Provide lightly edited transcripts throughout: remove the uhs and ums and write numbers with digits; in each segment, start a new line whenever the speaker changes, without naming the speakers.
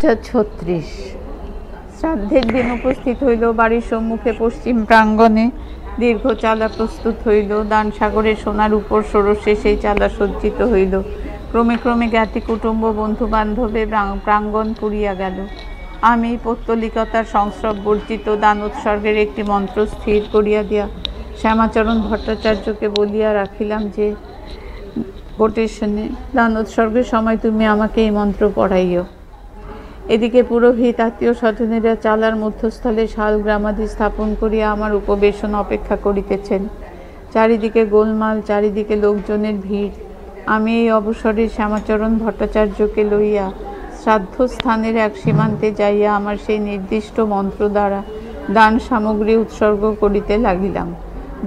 36 শ্রাদ্ধের দিন উপস্থিত হইল। বাড়ির সম্মুখে পশ্চিম প্রাঙ্গণে দীর্ঘ চালা প্রস্তুত হইল। দান সাগরে সোনার উপর ষোড়শে সেই চালা সজ্জিত হইল। ক্রমে ক্রমে জ্ঞাতি কুটুম্ব বন্ধু বান্ধবে প্রাঙ্গণ পুরিয়া গেল। আমি পৌত্তলিকতার সংস্রব বর্জিত দানোৎসর্গের একটি মন্ত্র স্থির করিয়া দিয়া শ্যামাচরণ ভট্টাচার্যকে বলিয়া রাখিলাম যে, কোটেশনে দানোৎসর্গের সময় তুমি আমাকে এই মন্ত্র পড়াইও। এদিকে পুরোহিত আত্মীয় স্বজনেরা চালার মধ্যস্থলে শালগ্রামাদি স্থাপন করিয়া আমার উপবেশন অপেক্ষা করিতেছেন। চারিদিকে গোলমাল, চারিদিকে লোকজনের ভিড়। আমি এই অবসরে শ্যামাচরণ ভট্টাচার্যকে লইয়া শ্রাদ্ধস্থানের এক সীমান্তে যাইয়া আমার সেই নির্দিষ্ট মন্ত্র দ্বারা দান সামগ্রী উৎসর্গ করিতে লাগিলাম।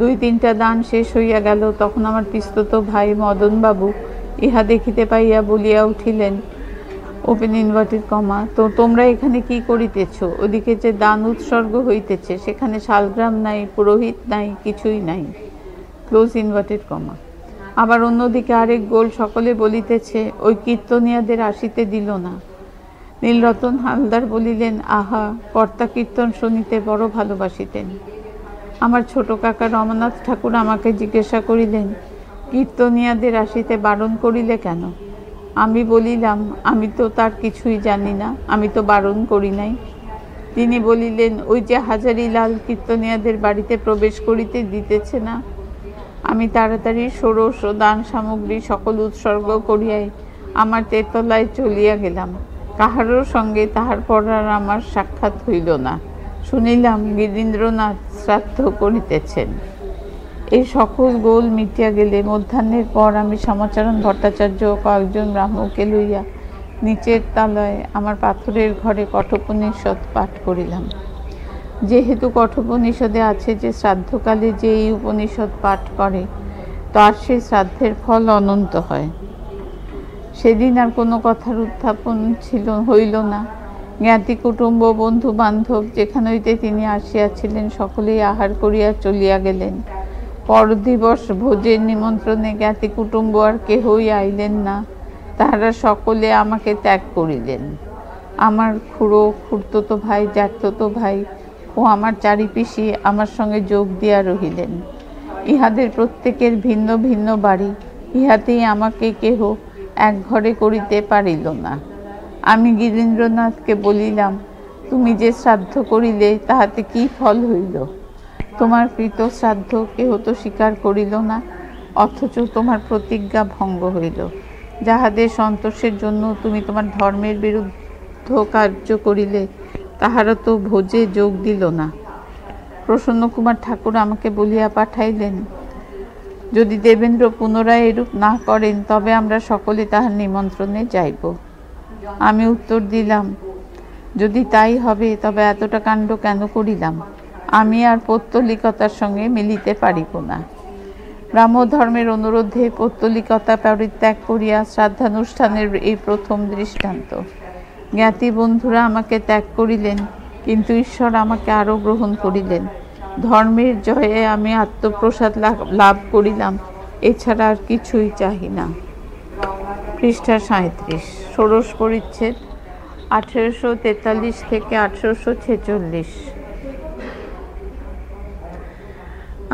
2-3টা দান শেষ হইয়া গেল। তখন আমার পিস্তত ভাই মদনবাবু ইহা দেখিতে পাইয়া বলিয়া উঠিলেন, ওপেন ইনভার্টেড কমা, তো তোমরা এখানে কি করিতেছ? ওদিকে যে দান উৎসর্গ হইতেছে সেখানে শালগ্রাম নাই, পুরোহিত নাই, কিছুই নাই, ক্লোজ ইনভার্টেড কমা। আবার অন্যদিকে আরেক গোল সকলে বলিতেছে, ওই কীর্তনিয়াদের আসিতে দিল না। নীলরতন হালদার বলিলেন, আহা, কর্তা কীর্তন শুনিতে বড় ভালোবাসিতেন। আমার ছোট কাকা রমানাথ ঠাকুর আমাকে জিজ্ঞাসা করিলেন, কীর্তনিয়াদের আসিতে বারণ করিলে কেন? আমি বলিলাম, আমি তো তার কিছুই জানি না, আমি তো বারণ করি নাই। তিনি বলিলেন, ওই যে হাজারিলাল কীর্তনিয়াদের বাড়িতে প্রবেশ করিতে দিতেছে না। আমি তাড়াতাড়ি ষোড়শ ও দান সামগ্রী সকল উৎসর্গ করিয়াই আমার তেতলায় চলিয়া গেলাম। কাহারও সঙ্গে তাহার পর আর আমার সাক্ষাৎ হইল না। শুনিলাম গিরীন্দ্রনাথ শ্রাদ্ধ করিতেছেন। এই সকল গোল মিটিয়া গেলে মধ্যাহ্নের পর আমি শ্যামাচরণ ভট্টাচার্য ও কয়েকজন ব্রাহ্মণকে লইয়া নিচের তলায় আমার পাথরের ঘরে কঠোপনিষদ পাঠ করিলাম। যেহেতু কঠোপনিষদে আছে যে শ্রাদ্ধকালে যে এই উপনিষদ পাঠ করে তার সেই শ্রাদ্ধের ফল অনন্ত হয়। সেদিন আর কোনো কথার উত্থাপন হইল না। জ্ঞাতি কুটুম্ব বন্ধু বান্ধব যেখান হইতে তিনি আসিয়াছিলেন সকলেই আহার করিয়া চলিয়া গেলেন। পরদিবস ভোজের নিমন্ত্রণে জ্ঞাতি কুটুম্ব আর কেহই আইলেন না। তাহারা সকলে আমাকে ত্যাগ করিলেন। আমার খুড়তো ভাই, জ্যাঠতো ভাই ও আমার চারি পিসি আমার সঙ্গে যোগ দিয়া রহিলেন। ইহাদের প্রত্যেকের ভিন্ন ভিন্ন বাড়ি, ইহাতেই আমাকে কেহ এক ঘরে করিতে পারিল না। আমি গিরীন্দ্রনাথকে বলিলাম, তুমি যে শ্রাদ্ধ করিলে তাহাতে কি ফল হইল? তোমার কৃত শ্রাদ্ধ কেহ তো স্বীকার করিল না, অথচ তোমার প্রতিজ্ঞা ভঙ্গ হইল। যাহাদের সন্তোষের জন্য তুমি তোমার ধর্মের বিরুদ্ধ কার্য করিলে তাহারা তো ভোজে যোগ দিল না। প্রসন্নকুমার ঠাকুর আমাকে বলিয়া পাঠাইলেন, যদি দেবেন্দ্র পুনরায় এরূপ না করেন তবে আমরা সকলে তাহার নিমন্ত্রণে যাইব। আমি উত্তর দিলাম, যদি তাই হবে তবে এতটা কাণ্ড কেন করিলাম? আমি আর পৌত্তলিকতার সঙ্গে মিলিতে পারিব না। ব্রাহ্মধর্মের অনুরোধে পৌত্তলিকতা পরিত্যাগ করিয়া শ্রাদ্ধানুষ্ঠানের এই প্রথম দৃষ্টান্ত। জ্ঞাতি বন্ধুরা আমাকে ত্যাগ করিলেন, কিন্তু ঈশ্বর আমাকে আরও গ্রহণ করিলেন। ধর্মের জয়ে আমি আত্মপ্রসাদ লাভ করিলাম, এছাড়া আর কিছুই চাহি না। পৃষ্ঠা 37, ষোড়শ পরিচ্ছেদ, 1843 থেকে 1846।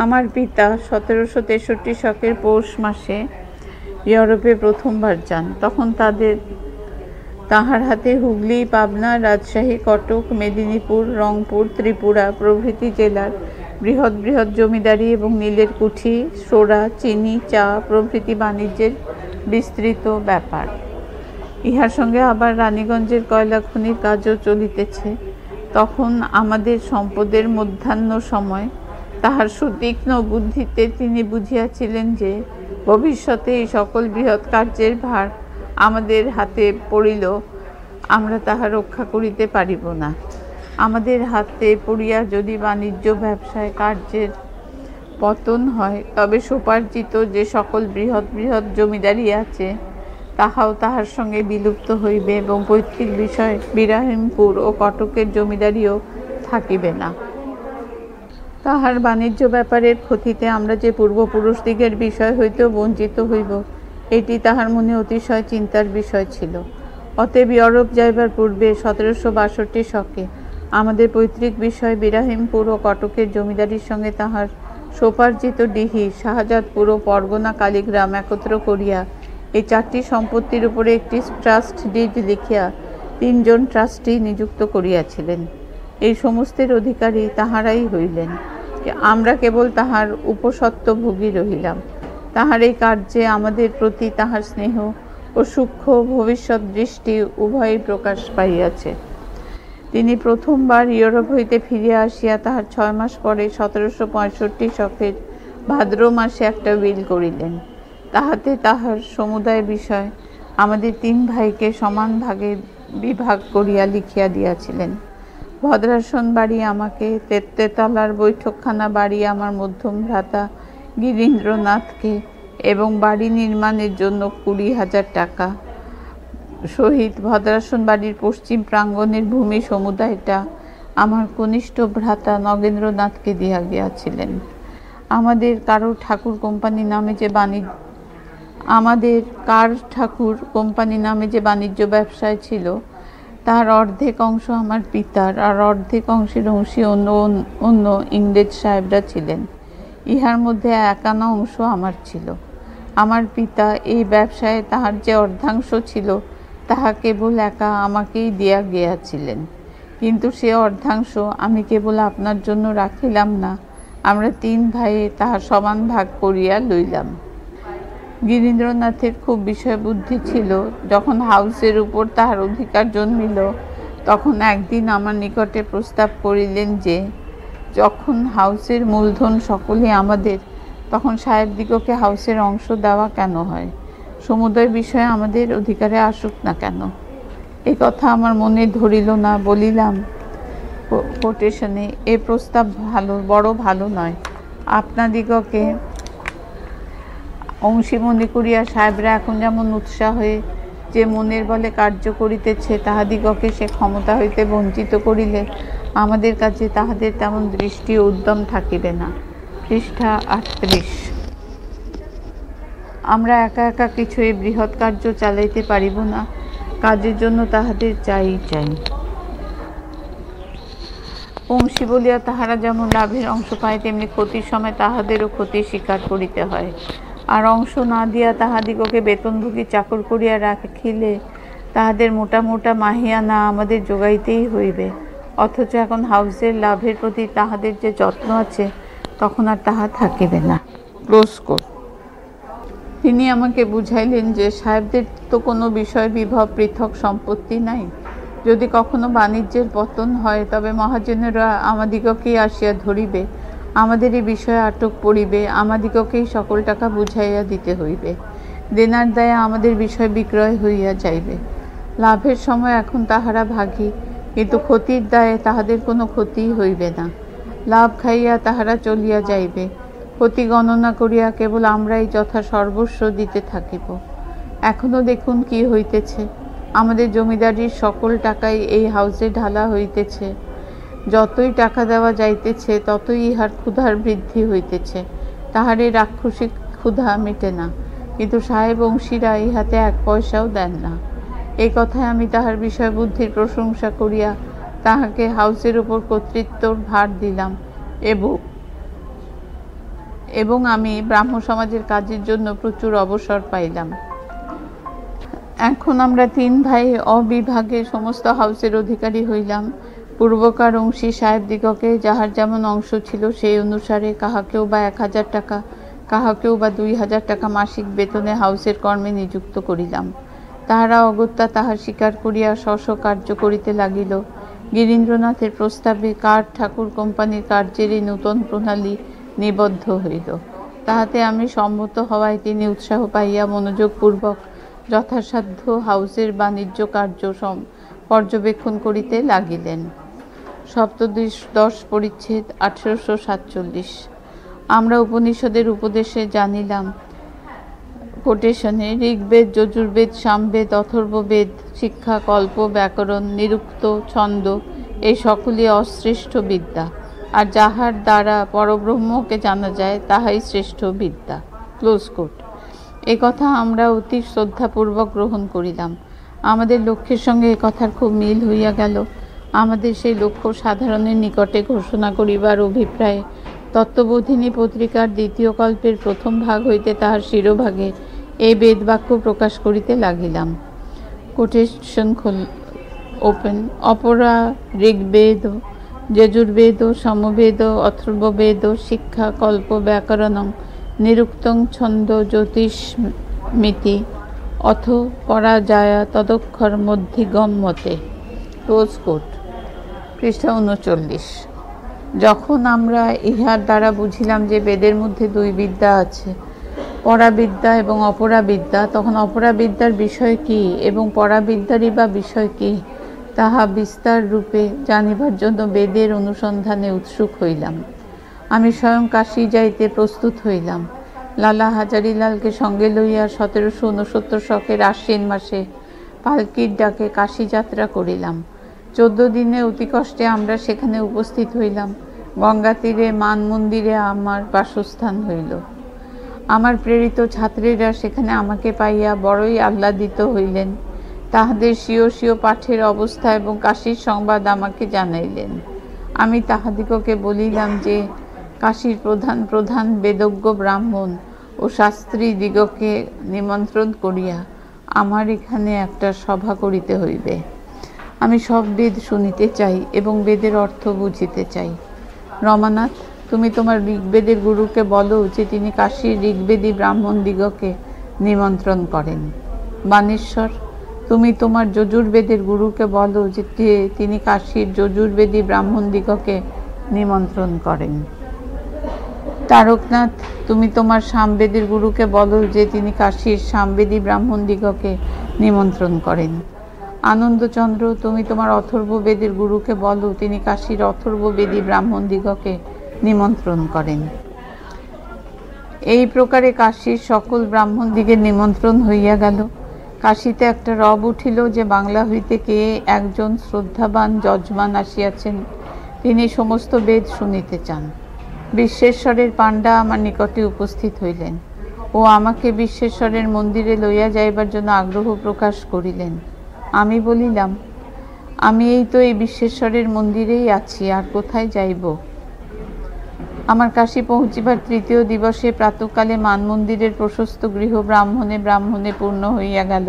আমার পিতা 1763 শকের পৌষ মাসে ইউরোপে প্রথমবার যান। তখন তাহার হাতে হুগলি, পাবনা, রাজশাহী, কটক, মেদিনীপুর, রংপুর, ত্রিপুরা প্রভৃতি জেলার বৃহৎ বৃহৎ জমিদারি এবং নীলের কুঠি, সোরা, চিনি, চা প্রভৃতি বাণিজ্যের বিস্তৃত ব্যাপার। ইহার সঙ্গে আবার রানীগঞ্জের কয়লা খনির কাজও চলিতেছে। তখন আমাদের সম্পদের মধ্যাহ্ন সময় তাহার সুতীক্ষ্ণ বুদ্ধিতে তিনি বুঝিয়াছিলেন যে ভবিষ্যতে এই সকল বৃহৎ কার্যের ভার আমাদের হাতে পড়িল আমরা তাহা রক্ষা করিতে পারিব না। আমাদের হাতে পড়িয়া যদি বাণিজ্য ব্যবসায় কার্যের পতন হয় তবে সোপার্জিত যে সকল বৃহৎ বৃহৎ জমিদারি আছে তাহাও তাহার সঙ্গে বিলুপ্ত হইবে এবং পৈতৃক বিষয় বিরাহিমপুর ও কটকের জমিদারিও থাকিবে না। তাহার বাণিজ্য ব্যাপারের ক্ষতিতে আমরা যে পূর্বপুরুষদিগের বিষয় হইতেও বঞ্চিত হইব, এটি তাহার মনে অতিশয় চিন্তার বিষয় ছিল। অতএব ইউরোপ যাইবার পূর্বে 1762 শকে আমাদের পৈতৃক বিষয় বিরাহিমপুর ও কটকের জমিদারির সঙ্গে তাহার সোপার্জিত ডিহি শাহজাদপুর ও পরগনা কালীগ্রাম একত্র করিয়া এই 4টি সম্পত্তির উপরে একটি ট্রাস্ট ডিড লিখিয়া 3 জন ট্রাস্টি নিযুক্ত করিয়াছিলেন। এই সমস্তের অধিকারী তাহারাই হইলেন, আমরা কেবল তাহার উপসত্ত্বভোগী রহিলাম। তাহার এই কার্যে আমাদের প্রতি তাহার স্নেহ ও সূক্ষ্ম ভবিষ্যৎ দৃষ্টি উভয়ই প্রকাশ পাইয়াছে। তিনি প্রথমবার ইউরোপ হইতে ফিরিয়া আসিয়া তাহার 6 মাস পরে 1765 শকের ভাদ্র মাসে একটা উইল করিলেন। তাহাতে তাহার সমুদায় বিষয় আমাদের 3 ভাইকে সমান ভাগে বিভাগ করিয়া লিখিয়া দিয়াছিলেন। ভদ্রাসন বাড়ি আমাকে, তেতলার বৈঠকখানা বাড়ি আমার মধ্যম ভ্রাতা গিরীন্দ্রনাথকে এবং বাড়ি নির্মাণের জন্য 20,000 টাকা সহিত ভদ্রাসন বাড়ির পশ্চিম প্রাঙ্গণের ভূমি সমুদায়টা আমার কনিষ্ঠ ভ্রাতা নগেন্দ্রনাথকে দিয়া গিয়াছিলেন। আমাদের কার ঠাকুর কোম্পানি নামে যে বাণিজ্য ব্যবসায় ছিল তার অর্ধেক অংশ আমার পিতার, আর অর্ধেক অংশের অংশী অন্য ইংরেজ সাহেবরা ছিলেন। ইহার মধ্যে 1 আনা অংশ আমার ছিল। আমার পিতা এই ব্যবসায় তাহার যে অর্ধাংশ ছিল তাহা কেবল একা আমাকেই দিয়া গিয়াছিলেন, কিন্তু সে অর্ধাংশ আমি কেবল আপনার জন্য রাখিলাম না, আমরা 3 ভাইয়ে তাহা সমান ভাগ করিয়া লইলাম। গিরীন্দ্রনাথের খুব বিষয় বুদ্ধি ছিল। যখন হাউসের উপর তাহার অধিকার জন্মিল তখন একদিন আমার নিকটে প্রস্তাব করিলেন যে যখন হাউসের মূলধন সকলেই আমাদের, তখন সাহেবদিগকে হাউসের অংশ দেওয়া কেন হয়, সমুদয় বিষয়ে আমাদের অধিকারে আসুক না কেন। এই কথা আমার মনে ধরিল না। বলিলাম কোটেশনে, এ প্রস্তাব বড় ভালো নয়। আপনাদিগকে অংশী মনে করিয়া সাহেবরা এখন যেমন উৎসাহে যে মনের বলে কার্য করিতেছে, তাহাদিগকে সে ক্ষমতা হইতে বঞ্চিত করিলে আমাদের কাছে তাহাদের তেমন দৃষ্টি ও উদ্যম থাকিবে না। পৃষ্ঠা 38। আমরা একা একা কিছু এই বৃহৎ কার্য চালাইতে পারিব না, কাজের জন্য তাহাদের চাই। অংশী বলিয়া তাহারা যেমন লাভের অংশ পায়, তেমনি ক্ষতির সময় তাহাদেরও ক্ষতি স্বীকার করিতে হয়। আর অংশ না দিয়া তাহাদিগকে বেতনভোগী চাকর করিয়া রাখিলে তাহাদের মোটা মোটা মাহিয়ানা আমাদের যোগাইতেই হইবে। অথচ এখন হাউসের লাভের প্রতি তাহাদের যে যত্ন আছে, তখন আর তাহা থাকিবে না। Close quote. তিনি আমাকে বুঝাইলেন যে সাহেবদের তো কোনো বিষয় বিভব পৃথক সম্পত্তি নাই। যদি কখনো বাণিজ্যের পতন হয় তবে মহাজনেরা আমাদিগকেই আসিয়া ধরিবে, আমাদের এই বিষয়ে আটক পড়িবে, আমাদিগকেই সকল টাকা বুঝাইয়া দিতে হইবে। দেনার দায়ে আমাদের বিষয় বিক্রয় হইয়া যাইবে। লাভের সময় এখন তাহারা ভাগী, কিন্তু ক্ষতির দায়ে তাহাদের কোনো ক্ষতিই হইবে না। লাভ খাইয়া তাহারা চলিয়া যাইবে, ক্ষতি গণনা করিয়া কেবল আমরাই যথা সর্বস্ব দিতে থাকিব। এখনো দেখুন কি হইতেছে। আমাদের জমিদারির সকল টাকাই এই হাউসে ঢালা হইতেছে। যতই টাকা দেওয়া যাইতেছে ততই ইহার ক্ষুধার বৃদ্ধি হইতেছে। তাহার এই রাক্ষসিক ক্ষুধা মিটে না, কিন্তু সাহেব অংশীরা ইহাতে 1 পয়সাও দেন না। এই কথায় আমি তাহার বিষয় বুদ্ধির প্রশংসা করিয়া তাহাকে হাউসের উপর কর্তৃত্বর ভার দিলাম এবং আমি ব্রাহ্ম সমাজের কাজের জন্য প্রচুর অবসর পাইলাম। এখন আমরা 3 ভাই অবিভাগে সমস্ত হাউসের অধিকারী হইলাম। পূর্বকার অংশী সাহেবদিগকে যাহার যেমন অংশ ছিল সেই অনুসারে কাহাকেও বা 1,000 টাকা, কাহাকেও বা 2,000 টাকা মাসিক বেতনে হাউসের কর্মে নিযুক্ত করিলাম। তাহারা অগত্যা তাহার স্বীকার করিয়া স্ব কার্য করিতে লাগিল। গিরীন্দ্রনাথের প্রস্তাবে কার ঠাকুর কোম্পানির কার্যের এই নূতন প্রণালী নিবদ্ধ হইল। তাহাতে আমি সম্মত হওয়ায় তিনি উৎসাহ পাইয়া মনোযোগপূর্বক যথাসাধ্য হাউসের বাণিজ্য কার্য পর্যবেক্ষণ করিতে লাগিলেন। সপ্তদশ পরিচ্ছেদ 1847। আমরা উপনিষদের উপদেশে জানিলাম কোটেশনে, ঋগ্বেদ, যজুর্বেদ, সামবেদ, অথর্ববেদ শিক্ষা, কল্প, ব্যাকরণ, নিরুক্ত, ছন্দ এই সকলই অশ্রেষ্ঠ বিদ্যা, আর যাহার দ্বারা পরব্রহ্মকে জানা যায় তাহাই শ্রেষ্ঠ বিদ্যা। Close coat. এ কথা আমরা অতি শ্রদ্ধাপূর্বক গ্রহণ করিলাম। আমাদের লক্ষ্যের সঙ্গে এ কথার খুব মিল হইয়া গেল। আমাদের সেই লক্ষ্য সাধারণের নিকটে ঘোষণা করিবার অভিপ্রায়ে তত্ত্ববোধিনী পত্রিকার দ্বিতীয় কল্পের প্রথম ভাগ হইতে তাহার শিরোভাগে এই বেদবাক্য প্রকাশ করিতে লাগিলাম। Quotation open. অপরা ঋগ্বেদ, যজুর্বেদ, সমবেদ, অথর্ববেদ, শিক্ষা, কল্প, ব্যাকরণং, নিরুক্তং ছন্দ, জ্যোতিষমিতি, অথ পরাজায়া তদক্ষর মধ্যিগম্যতে। Close coat. পৃষ্ঠা 39। যখন আমরা ইহার দ্বারা বুঝিলাম যে বেদের মধ্যে দুই বিদ্যা আছে, পরাবিদ্যা এবং অপরাবিদ্যা, তখন অপরাবিদ্যার বিষয় কি এবং পরাবিদ্যারই বা বিষয় কি তাহা বিস্তার রূপে জানিবার জন্য বেদের অনুসন্ধানে উৎসুক হইলাম। আমি স্বয়ং কাশী যাইতে প্রস্তুত হইলাম। লালা হাজারিলালকে সঙ্গে লইয়া 1769 শকের আশ্বিন মাসে পালকির ডাকে কাশী যাত্রা করিলাম। 14 দিনে অতি কষ্টে আমরা সেখানে উপস্থিত হইলাম। গঙ্গা তীরে মান মন্দিরে আমার বাসস্থান হইল। আমার প্রেরিত ছাত্রীরা সেখানে আমাকে পাইয়া বড়ই আহ্লাদিত হইলেন। তাহাদের স্বীয় স্বীয় পাঠের অবস্থা এবং কাশীর সংবাদ আমাকে জানাইলেন। আমি তাহাদিগকে বলিলাম যে কাশীর প্রধান প্রধান বেদজ্ঞ ব্রাহ্মণ ও শাস্ত্রী দিগকে নিমন্ত্রণ করিয়া আমার এখানে একটা সভা করিতে হইবে। আমি সব বেদ শুনিতে চাই এবং বেদের অর্থ বুঝিতে চাই। রমানাথ, তুমি তোমার ঋগ্বেদের গুরুকে বলো যে তিনি কাশীর ঋগ্বেদী ব্রাহ্মণ দিগকে নিমন্ত্রণ করেন। বানেশ্বর, তুমি তোমার যজুর্বেদের গুরুকে বলো যে তিনি কাশীর যজুর্বেদী ব্রাহ্মণ দিগকে নিমন্ত্রণ করেন। তারকনাথ, তুমি তোমার সামবেদের গুরুকে বলো যে তিনি কাশীর সামবেদী ব্রাহ্মণ দিগকে নিমন্ত্রণ করেন। আনন্দচন্দ্র, তুমি তোমার অথর্ববেদের গুরুকে বলো তিনি কাশীর অথর্ববেদী ব্রাহ্মণ দিগকে নিমন্ত্রণ করেন। এই প্রকারে কাশীর সকল ব্রাহ্মণ দিগের নিমন্ত্রণ হইয়া গেল। কাশীতে একটা রব উঠিল যে বাংলা হইতে কে একজন শ্রদ্ধাবান যজমান আসিয়াছেন। তিনি সমস্ত বেদ শুনিতে চান। বিশ্বেশ্বরের পাণ্ডা আমার নিকটে উপস্থিত হইলেন ও আমাকে বিশ্বেশ্বরের মন্দিরে লইয়া যাইবার জন্য আগ্রহ প্রকাশ করিলেন। আমি বলিলাম, আমি এই তো এই বিশ্বেশ্বরের মন্দিরেই আছি, আর কোথায় যাইব? আমার কাশী পৌঁছিবার তৃতীয় দিবসে প্রাতঃকালে মান মন্দিরের প্রশস্ত গৃহ ব্রাহ্মণে ব্রাহ্মণে পূর্ণ হইয়া গেল।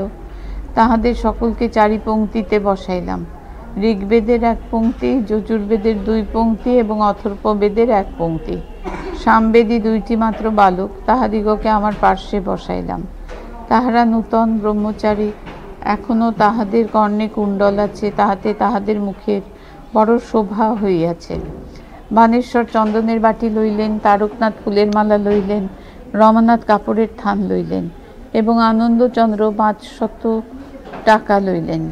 তাহাদের সকলকে 4 পংক্তিতে বসাইলাম। ঋগ্বেদের 1 পংক্তি, যজুর্বেদের 2 পংক্তি এবং অথর্ববেদের 1 পংক্তি। সামবেদী 2টি মাত্র বালক, তাহাদিগকে আমার পার্শ্বে বসাইলাম। তাহারা নূতন ব্রহ্মচারী, এখনও তাহাদের কর্ণে কুণ্ডল আছে, তাহাতে তাহাদের মুখের বড় শোভা হইয়াছে। বানেশ্বর চন্দনের বাটি লইলেন, তারকনাথ ফুলের মালা লইলেন, রমানাথ কাপড়ের থান লইলেন এবং আনন্দচন্দ্র 500 টাকা লইলেন।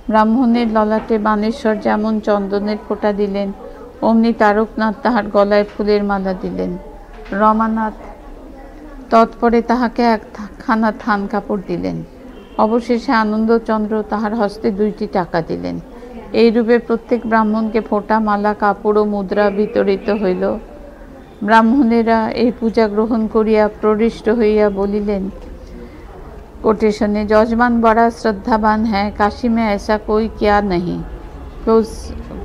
ব্রাহ্মণের ললাটে বানেশ্বর যেমন চন্দনের ফোঁটা দিলেন, অমনি তারকনাথ তাহার গলায় ফুলের মালা দিলেন। রমানাথ তৎপরে তাহাকে 1খানা থান কাপড় দিলেন। অবশেষে আনন্দচন্দ্র তাহার হস্তে 2টি টাকা দিলেন। এইরূপে প্রত্যেক ব্রাহ্মণকে ফোঁটা, মালা, কাপড় ও মুদ্রা বিতরিত হইল। ব্রাহ্মণেরা এই পূজা গ্রহণ করিয়া প্রবিষ্ট হইয়া বলিলেন, कोटेशने, जजमान बड़ा श्रद्धावान है, काशी में ऐसा कोई क्या नहीं। Close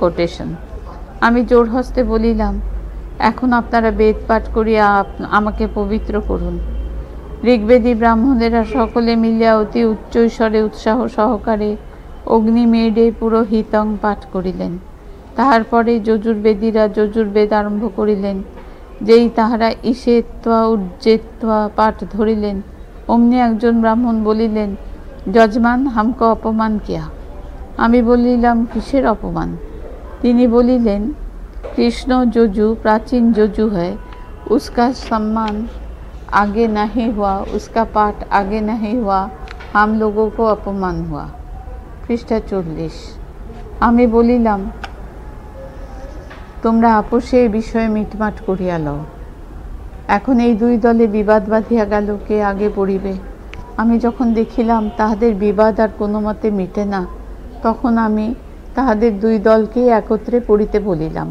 quotation. আমি জোর হস্তে বলিলাম, এখন আপনারা বেদ পাঠ করিয়া আমাকে পবিত্র করুন। ঋগ্বেদী ব্রাহ্মণেরা সকলে মিলিয়া অতি উচ্চ স্বরে উৎসাহ সহকারে অগ্নিমেডে পুরোহিতং পাঠ করিলেন। তাহার পরে যজুর্বেদীরা যজুর্বেদ আরম্ভ করিলেন। যেই তাহারা ঈশেত্বা উজ্জেত্বা পাঠ ধরিলেন, অমনি একজন ব্রাহ্মণ বলিলেন, যজমান হামকো অপমান কিয়া। আমি বলিলাম, কিসের অপমান? তিনি বলিলেন, কৃষ্ণ যজু प्राचीन যজু है, उसका सम्मान आगे नहीं हुआ, उसका पाठ आगे नहीं हुआ, हम लोगों को अपमान हुआ। পৃষ্ঠা 40। আমি বলিলাম, তোমরা আপোষে এই বিষয়ে মিটমাট করিয়া লও। এখন এই 2 দলে বিবাদ বাঁধিয়া গেল, কে আগে পড়িবে। আমি যখন দেখিলাম তাহাদের বিবাদ আর কোনো মতে মিটে না, তখন আমি তাহাদের 2 দলকেই একত্রে পড়িতে বলিলাম।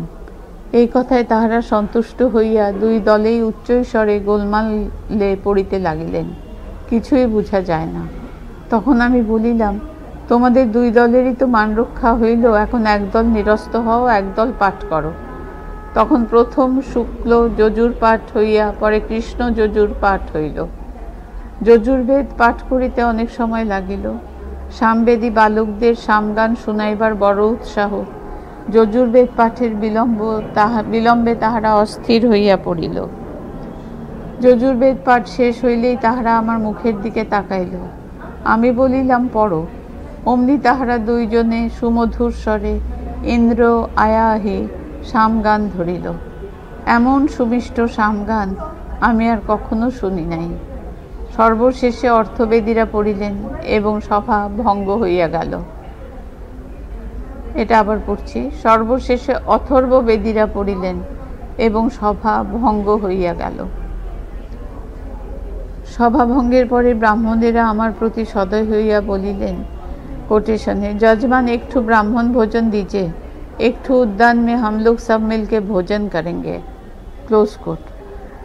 এই কথায় তাহারা সন্তুষ্ট হইয়া 2 দলেই উচ্চ স্বরে গোলমালে পড়িতে লাগিলেন। কিছুই বুঝা যায় না। তখন আমি বলিলাম, তোমাদের দুই দলেরই তো মান রক্ষা হইল, এখন একদল নিরস্ত হও, একদল পাঠ করো। তখন প্রথম শুক্ল যজুর পাঠ হইয়া পরে কৃষ্ণ যজুর পাঠ হইল। যজুর্বেদ পাঠ করিতে অনেক সময় লাগিল। সামবেদী বালকদের সামগান শুনাইবার বড় উৎসাহ। যজুর্বেদ পাঠের বিলম্বে তাহারা অস্থির হইয়া পড়িল। যজুর্বেদ পাঠ শেষ হইলেই তাহারা আমার মুখের দিকে তাকাইল। আমি বলিলাম পড়ো। অমনি তাহারা দুইজনে সুমধুর স্বরে ইন্দ্র আয়াহে সামগান ধরিল। এমন সুমিষ্ট সামগান আমি আর কখনো শুনি নাই। সর্বশেষে অর্থবেদীরা পড়িলেন এবং সভা ভঙ্গ হইয়া গেল। এটা আবার পড়ছি। সর্বশেষে অথর্ববেদীরা পড়িলেন এবং সভা ভঙ্গ হইয়া গেল। সভা ভঙ্গের পরে ব্রাহ্মণেরা আমার প্রতি সদয় হইয়া বলিলেন कोटेशने जजमान एक ठू ब्राह्मण भोजन दीजिए, एक ठू उद्यान में हम लोग सब मिलके भोजन करेंगे। Close quote.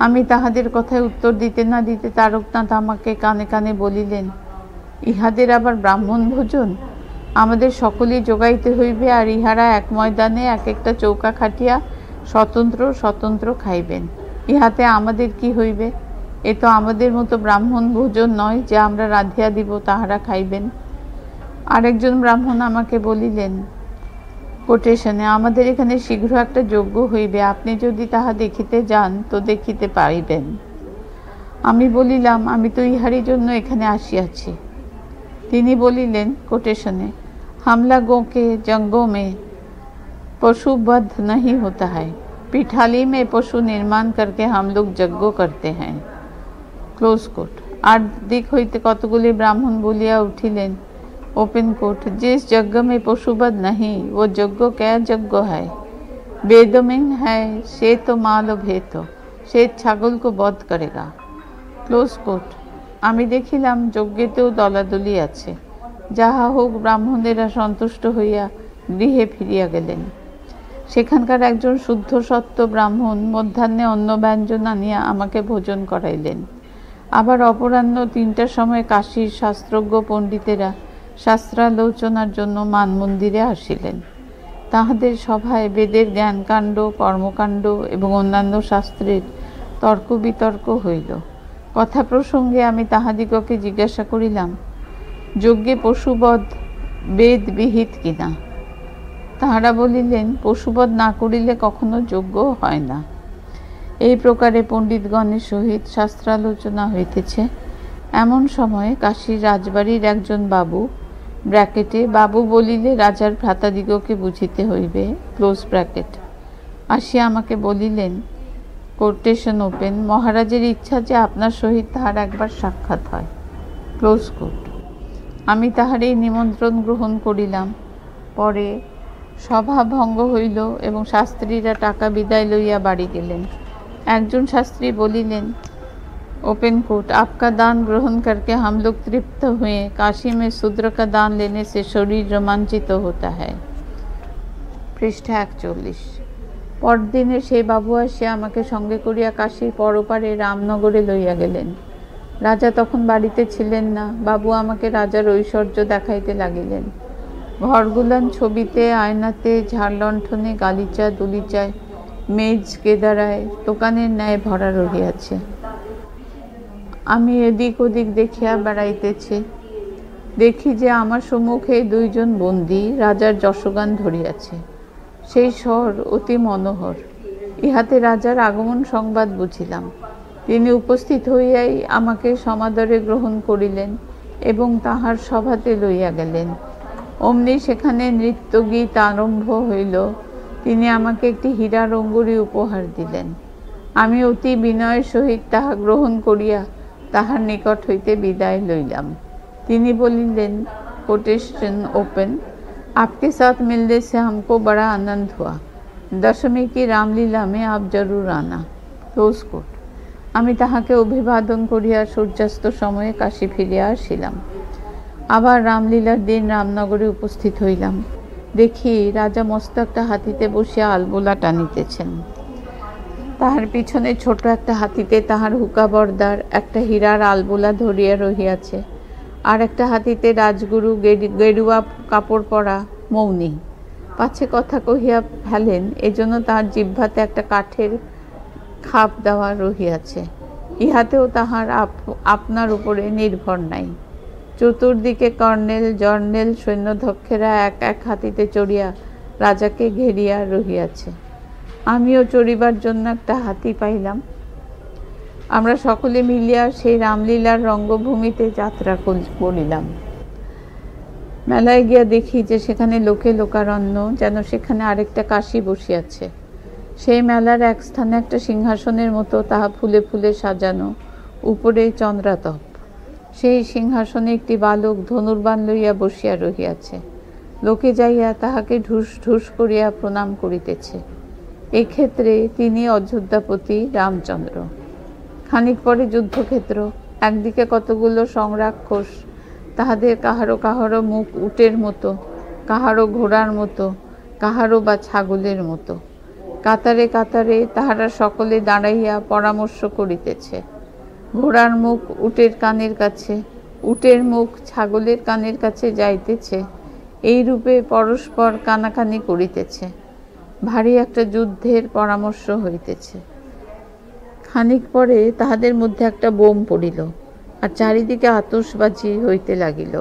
आमी ताहादेर कथाय उत्तर दीते ना दीते तारकनाथ आमाके काने काने बलिलेन, इहादेर आबार ब्राह्मण भोजन आमादेर सकलेई जोगाइते हइबे और इहारा एक मयदाने एक एकटा चौका खाटिया स्वतंत्र स्वतंत्र खाइबेन। इहाते आमादेर कि हइबे? ए तो आमादेर मतो ब्राह्मण भोजन नय जे आमरा राधिया দিব ताहारा खाइबेन। आरेकजन ब्राह्मण आमाके बलिलेन कोटेशने आमादेर एखाने शीघ्र एकटा यज्ञ हइबे, आपनि यदि ताहा देखिते जान तो देखिते पाइबेन। आमी बलिलाम आमी तो इहारी जन्य एखाने आसियाछि। तिनि बलिलेन कोटेशने हम लोगों के जंगों में पशु वध नहीं होता है, पिठाली में पशु निर्माण करके हम लोग यज्ञ करते हैं। Close coat. आर दिक हইতে কতগুলি ब्राह्मण বলিয়া उठिलेन ओपन कोट, जिस यज्ञ में पशुवध नहीं वो यज्ञ क्या यज्ञ है? वेद में है से तो माल भेत से छागल को बध करेगा। Close quote. आमी देखिलाम यज्ञेतेও दलादली आछे। যাহা হোক ব্রাহ্মণেরা সন্তুষ্ট হইয়া গৃহে ফিরিয়া গেলেন। সেখানকার একজন শুদ্ধ সত্য ব্রাহ্মণ মধ্যাহ্নে অন্ন ব্যঞ্জন আনিয়া আমাকে ভোজন করাইলেন। আবার অপরাহ্ন ৩টার সময় কাশীর শাস্ত্রজ্ঞ পণ্ডিতেরা শাস্ত্রালোচনার জন্য মান মন্দিরে আসিলেন। তাহাদের সভায় বেদের জ্ঞানকাণ্ড কর্মকাণ্ড এবং অন্যান্য শাস্ত্রের তর্ক বিতর্ক হইল। কথা প্রসঙ্গে আমি তাহাদিগকে জিজ্ঞাসা করিলাম যজ্ঞে পশুবধ বেদ বিহিত কিনা। তাহারা বলিলেন পশুবধ না করিলে কখনো যজ্ঞ হয় না। এই প্রকারে পণ্ডিতগণের সহিত শাস্ত্রালোচনা হইতেছে। এমন সময়ে কাশীর রাজবাড়ির একজন বাবু ব্র্যাকেটে বাবু বলিলে রাজার ভ্রাতাদিগকে বুঝিতে হইবে ক্লোজ ব্র্যাকেট আসিয়া আমাকে বলিলেন কোটেশন ওপেন, মহারাজের ইচ্ছা যে আপনার সহিত তাহার একবার সাক্ষাৎ হয়। Close quote. আমি তাহার এই নিমন্ত্রণ গ্রহণ করিলাম। পরে সভা ভঙ্গ হইল এবং শাস্ত্রীরা টাকা বিদায় লইয়া বাড়ি গেলেন। একজন শাস্ত্রী বলিলেন ओपन कोट, आपका दान ग्रहण करके हम लोग तृप्त हुए। काशी में शूद्र का दान लेने से शरीर रोमांचित होता है। पृष्ठा 41। परदिने সেই বাবু আসিয়া আমাকে সঙ্গে করিয়া কাশীর পরপারে রামনগরে লইয়া গেলেন। রাজা তখন বাড়িতে ছিলেন না। বাবু আমাকে রাজার ঐশ্বর্য দেখাইতে লাগিলেন। ঘরগুলান ছবিতে আয়নাতে ঝাড়লণ্ঠনে গালিচা দুলিচায় মেজ কেদারায় দোকানের ন্যায় ভরা রহিয়াছে। আমি এদিক ওদিক দেখিয়া বেড়াইতেছি। দেখি যে আমার সম্মুখে দুইজন বন্দী রাজার যশগান ধরিয়াছে। সেই স্বর অতি মনোহর। ইহাতে রাজার আগমন সংবাদ বুঝিলাম। তিনি উপস্থিত হইয়াই আমাকে সমাদরে গ্রহণ করিলেন এবং তাহার সভাতে লইয়া গেলেন। অমনি সেখানে নৃত্যগীত আরম্ভ হইল। তিনি আমাকে একটি হীরার অঙ্গুরী উপহার দিলেন। আমি অতি বিনয়ের সহিত তাহা গ্রহণ করিয়া তাহার নিকট হইতে বিদায় লইলাম। তিনি বলিলেন कोटेशन ओपन, आपके साथ मिलने से हमको बड़ा आनंद हुआ। दशमी की रामलीला में आप जरूर आना। Close quote. আমি তাহাকে অভিবাদন করিয়া সূর্যাস্ত সময়ে কাশী ফিরিয়া আসিলাম। আবার রামলীলার দিন রামনগরে উপস্থিত হইলাম। দেখি রাজা মস্ত একটা হাতিতে বসিয়া আলবোলা টানিতেছেন। তাহার পিছনে ছোট একটা হাতিতে তাহার হুকাবর্দার একটা হীরার আলবোলা ধরিয়া রহিয়াছে। আর একটা হাতিতে রাজগুরু গেরুয়া কাপড় পরা মৌনী, পাছে কথা কহিয়া ফেলেন, এজন্য তাহার জিহ্বাতে একটা কাঠের খাপ দেওয়া রহিয়াছে। ইহাতেও তাহার আপনার উপরে নির্ভর নাই। চতুর্দিকে কর্নেল জর্নেল সৈন্যধ্যক্ষেরা এক এক হাতিতে চড়িয়া রাজাকে ঘেরিয়া রহিয়াছে। আমিও চড়িবার জন্য একটা হাতি পাইলাম। আমরা সকলে মিলিয়া সেই রামলীলার রঙ্গভূমিতে যাত্রা করিলাম। মেলায় গিয়া দেখি যে সেখানে লোকে লোকারণ্য, যেন সেখানে আরেকটা কাশী বসিয়াছে। সেই মেলার এক স্থানে একটা সিংহাসনের মতো, তাহা ফুলে ফুলে সাজানো, উপরে চন্দ্রাতপ। সেই সিংহাসনে একটি বালক ধনুর্বাণ লইয়া বসিয়া রহিয়াছে। লোকে যাইয়া তাহাকে ঢুস ঢুস করিয়া প্রণাম করিতেছে। এক্ষেত্রে তিনি অযোধ্যাপতি রামচন্দ্র। খানিক পরে যুদ্ধক্ষেত্র। একদিকে কতগুলো সংরাক্ষস, তাহাদের কাহারো কাহারো মুখ উটের মতো, কাহারো ঘোড়ার মতো, কাহারো বা ছাগলের মতো। কাতারে কাতারে তাহারা সকলে দাঁড়াইয়া পরামর্শ করিতেছে। ঘোড়ার মুখ উটের কানের কাছে, উটের মুখ ছাগলের কানের কাছে যাইতেছে, এই রূপে পরস্পর কানাকানি করিতেছে। ভারী একটা যুদ্ধের পরামর্শ হইতেছে। খানিক পরে তাহাদের মধ্যে একটা বোম পড়িল, আর চারিদিকে আতশবাজি হইতে লাগিল।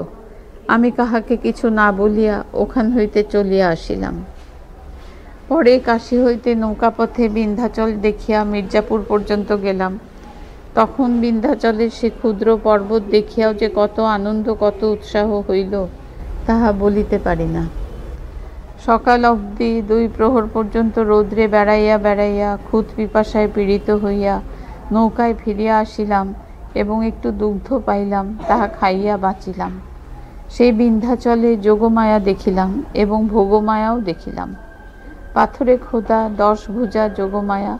আমি কাহাকে কিছু না বলিয়া ওখান হইতে চলিয়া আসিলাম। পরে কাশী হইতে নৌকাপথে বিন্ধ্যাচল দেখিয়া মির্জাপুর পর্যন্ত গেলাম। তখন বিন্ধ্যাচলের সে ক্ষুদ্র পর্বত দেখিয়াও যে কত আনন্দ, কত উৎসাহ হইল, তাহা বলিতে পারি না। সকাল অবধি 2 প্রহর পর্যন্ত রৌদ্রে বেড়াইয়া বেড়াইয়া ক্ষুধ পিপাসায় পীড়িত হইয়া নৌকায় ফিরিয়া আসিলাম এবং একটু দুগ্ধ পাইলাম, তাহা খাইয়া বাঁচিলাম। সেই বিন্ধ্যাচলে যোগমায়া দেখিলাম এবং ভোগমায়াও দেখিলাম। পাথরে খোদা 10 ভুজা যোগমায়া,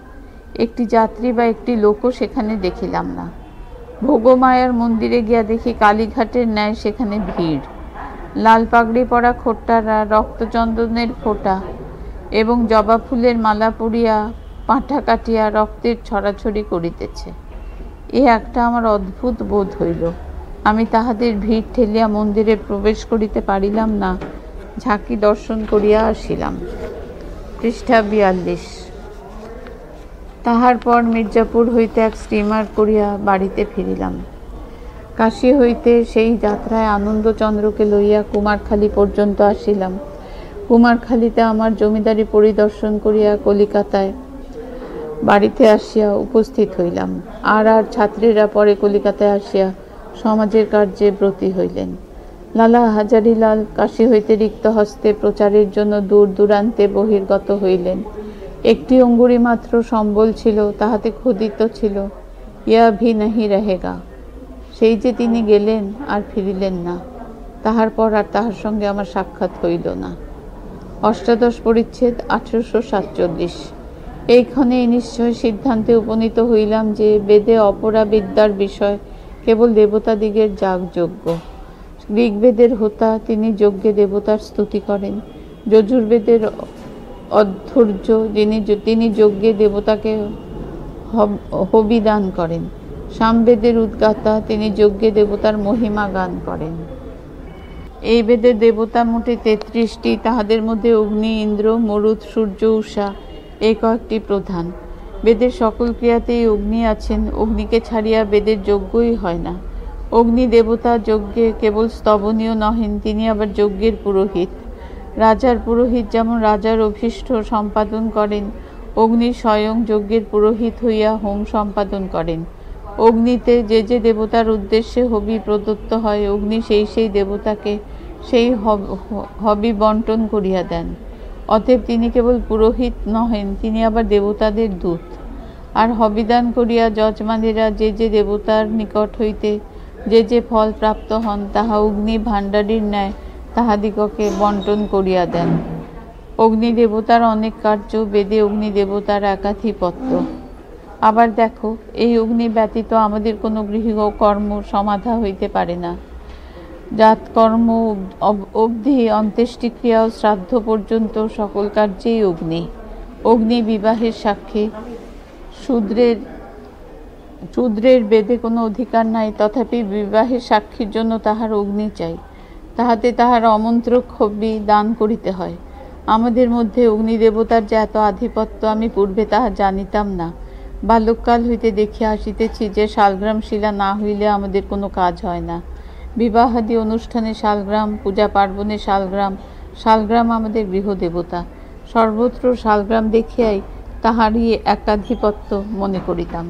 একটি যাত্রী বা একটি লোকও সেখানে দেখিলাম না। ভোগমায়ার মন্দিরে গিয়া দেখি কালীঘাটের ন্যায় সেখানে ভিড়। লাল পাগড়ি পরা খোট্টারা রক্তচন্দনের ফোঁটা এবং জবা ফুলের মালা পরিয়া পাঁঠা কাটিয়া রক্তের ছড়াছড়ি করিতেছে। এ একটা আমার অদ্ভুত বোধ হইল। আমি তাহাদের ভিড় ঠেলিয়া মন্দিরে প্রবেশ করিতে পারিলাম না, ঝাঁকি দর্শন করিয়া আসিলাম। পৃষ্ঠা 42। তাহার পর মির্জাপুর হইতে এক স্টিমার করিয়া বাড়িতে ফিরিলাম। কাশী হইতে সেই যাত্রায় আনন্দচন্দ্রকে লইয়া কুমারখালী পর্যন্ত আসিলাম। কুমারখালীতে আমার জমিদারি পরিদর্শন করিয়া কলিকাতায় বাড়িতে আসিয়া উপস্থিত হইলাম। আর ছাত্রীরা পরে কলিকাতায় আসিয়া সমাজের কার্যে ব্রতী হইলেন। লালা হাজারিলাল কাশী হইতে রিক্ত হস্তে প্রচারের জন্য দূর দূরান্তে বহির্গত হইলেন। একটি অঙ্গুরি মাত্র সম্বল ছিল, তাহাতে খোদিত ছিল, ইয়া ভি নাহি রহেগা। সেই যে তিনি গেলেন আর ফিরিলেন না। তাহার পর আর তাহার সঙ্গে আমার সাক্ষাৎ হইল না। অষ্টাদশ পরিচ্ছেদ 1847। এইক্ষণে নিশ্চয় সিদ্ধান্তে উপনীত হইলাম যে বেদে অপরা বিদ্যার বিষয় কেবল দেবতাদিগের যাগযজ্ঞ। ঋগ্বেদের হোতা, তিনি যজ্ঞে দেবতার স্তুতি করেন। যজুর্বেদের অধ্যর্য, তিনি যজ্ঞে দেবতাকে হবিদান করেন। সামবেদের উদ্গাতা, তিনি যজ্ঞে দেবতার মহিমা গান করেন। এই বেদের দেবতা মোটে 33টি, তাহাদের মধ্যে অগ্নি, ইন্দ্র, মরুৎ, সূর্য, উষা এই কয়েকটি প্রধান। বেদের সকল ক্রিয়াতেই অগ্নি আছেন। অগ্নিকে ছাড়িয়া বেদের যজ্ঞই হয় না। অগ্নি দেবতা যজ্ঞে কেবল স্তবনীয় নহেন, তিনি আবার যজ্ঞের পুরোহিত। রাজার পুরোহিত যেমন রাজার অভীষ্ট সম্পাদন করেন, অগ্নি স্বয়ং যজ্ঞের পুরোহিত হইয়া হোম সম্পাদন করেন। অগ্নিতে যে যে দেবতার উদ্দেশ্যে হবি প্রদত্ত হয়, অগ্নি সেই সেই দেবতাকে সেই হবি বন্টন করিয়া দেন। অতএব তিনি কেবল পুরোহিত নহেন, তিনি আবার দেবতাদের দূত। আর হবিদান করিয়া যজমানেরা যে যে দেবতার নিকট হইতে যে যে ফল প্রাপ্ত হন, তাহা অগ্নি ভাণ্ডারীর ন্যায় তাহাদিগকে বন্টন করিয়া দেন। অগ্নি দেবতার অনেক কার্য, বেদে অগ্নি দেবতার একাধিপত্য। আবার দেখো, এই অগ্নি ব্যতীত আমাদের কোনো গৃহকর্ম সমাধা হইতে পারে না। জাতকর্ম অবধি অন্ত্যেষ্টিক্রিয়া ও শ্রাদ্ধ পর্যন্ত সকল কার্যেই অগ্নি। অগ্নি বিবাহের সাক্ষী। শূদ্রের শূদ্রের বেদে কোনো অধিকার নাই, তথাপি বিবাহের সাক্ষীর জন্য তাহার অগ্নি চাই, তাহাতে তাহার অমন্ত্রক্ষবি দান করিতে হয়। আমাদের মধ্যে অগ্নিদেবতার যে এত আধিপত্য আমি পূর্বে তাহা জানিতাম না। বাল্যকাল হইতে দেখিয়া আসিতেছি যে শালগ্রাম শিলা না হইলে আমাদের কোনো কাজ হয় না। বিবাহাদি অনুষ্ঠানে শালগ্রাম, পূজা পার্বণে শালগ্রাম, শালগ্রাম আমাদের গৃহদেবতা। সর্বত্র শালগ্রাম দেখিয়াই তাহারই একাধিপত্য মনে করিতাম।